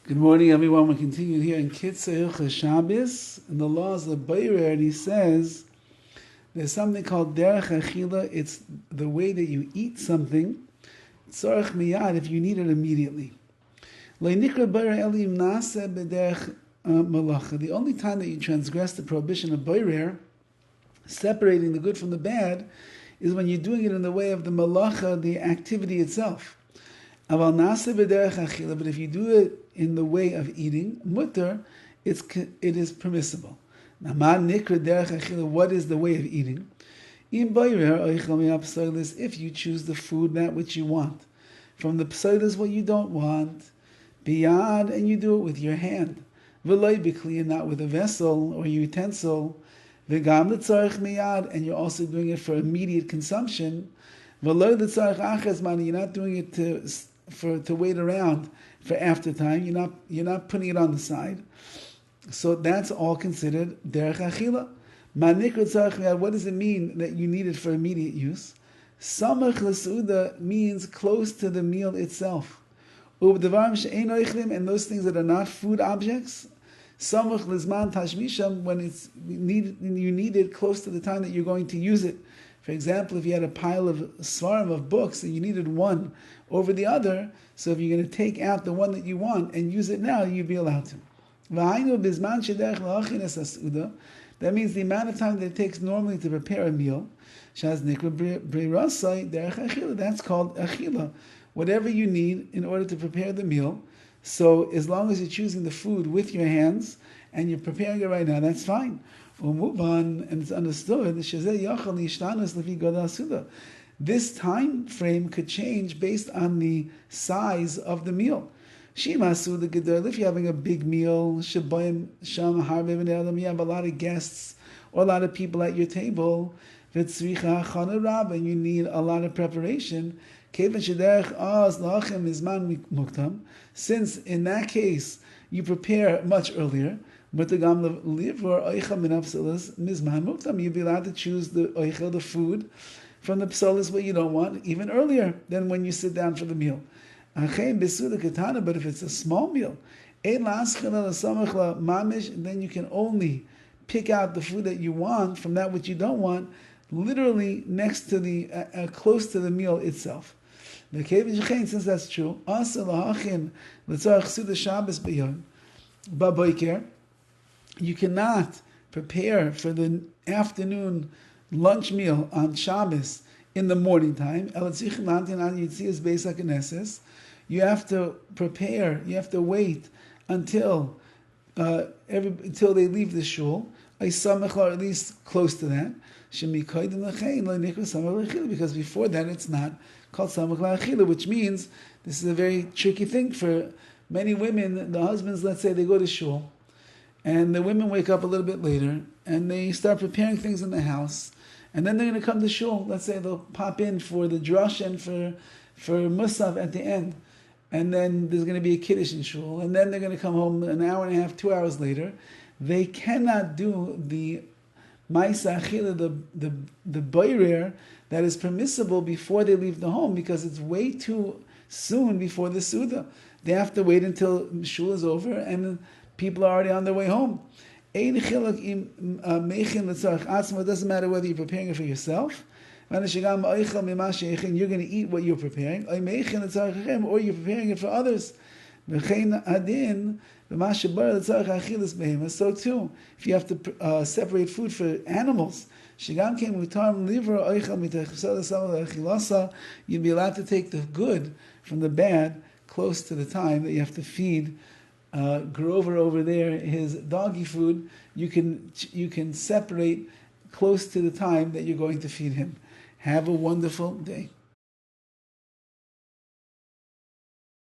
Good morning, everyone. We continue here in KITZUR, HILCHOS, SHABBOS, and the laws of Bayrer, and he says there's something called derech achila. It's the way that you eat something. Tzorech miyad, if you need it immediately. The only time that you transgress the prohibition of Bayrer, separating the good from the bad, is when you're doing it in the way of the malacha, the activity itself. But if you do it in the way of eating, mutter, it is permissible. Now, what is the way of eating? If you choose the food, that which you want. From the psailas, what you don't want, biyad, and you do it with your hand. And not with a vessel or utensil. And you're also doing it for immediate consumption. You're not doing it to wait around for after time. You're not putting it on the side. So that's all considered derech achila. What does it mean that you need it for immediate use? Samach l'seuda means close to the meal itself. And those things that are not food objects, samach l'zman tashmisham, when it's needed, you need it close to the time that you're going to use it. For example, if you had a pile of svarim of books and you needed one over the other, so if you're going to take out the one that you want and use it now, you'd be allowed to. That means the amount of time that it takes normally to prepare a meal. That's called achila. Whatever you need in order to prepare the meal. So as long as you're choosing the food with your hands and you're preparing it right now, that's fine. We'll move on, and it's understood. This time frame could change based on the size of the meal. If you're having a big meal, you have a lot of guests or a lot of people at your table, and you need a lot of preparation. Since in that case you prepare much earlier, you'd be allowed to choose the food from the psolis what you don't want even earlier than when you sit down for the meal. But if it's a small meal, then you can only pick out the food that you want from that which you don't want, literally next to the close to the meal itself. Since that's true, you cannot prepare for the afternoon lunch meal on Shabbos in the morning time. You have to prepare, you have to wait until they leave the shul, or at least close to that, because before that it's not called samach la'achila, which means this is a very tricky thing for many women. The husbands, let's say they go to shul, and the women wake up a little bit later, and they start preparing things in the house, and then they're going to come to shul. Let's say they'll pop in for the drush and for musaf at the end, and then there's going to be a kiddush in shul, and then they're going to come home an hour and a half, 2 hours later. They cannot do the ma'isa achila, the boirer that is permissible before they leave the home, because it's way too soon before the suda. They have to wait until shul is over and people are already on their way home. It doesn't matter whether you're preparing it for yourself, you're going to eat what you're preparing, or you're preparing it for others. So too, if you have to separate food for animals, you'd be allowed to take the good from the bad close to the time that you have to feed Grover over there his doggy food. You can separate close to the time that you're going to feed him. Have a wonderful day.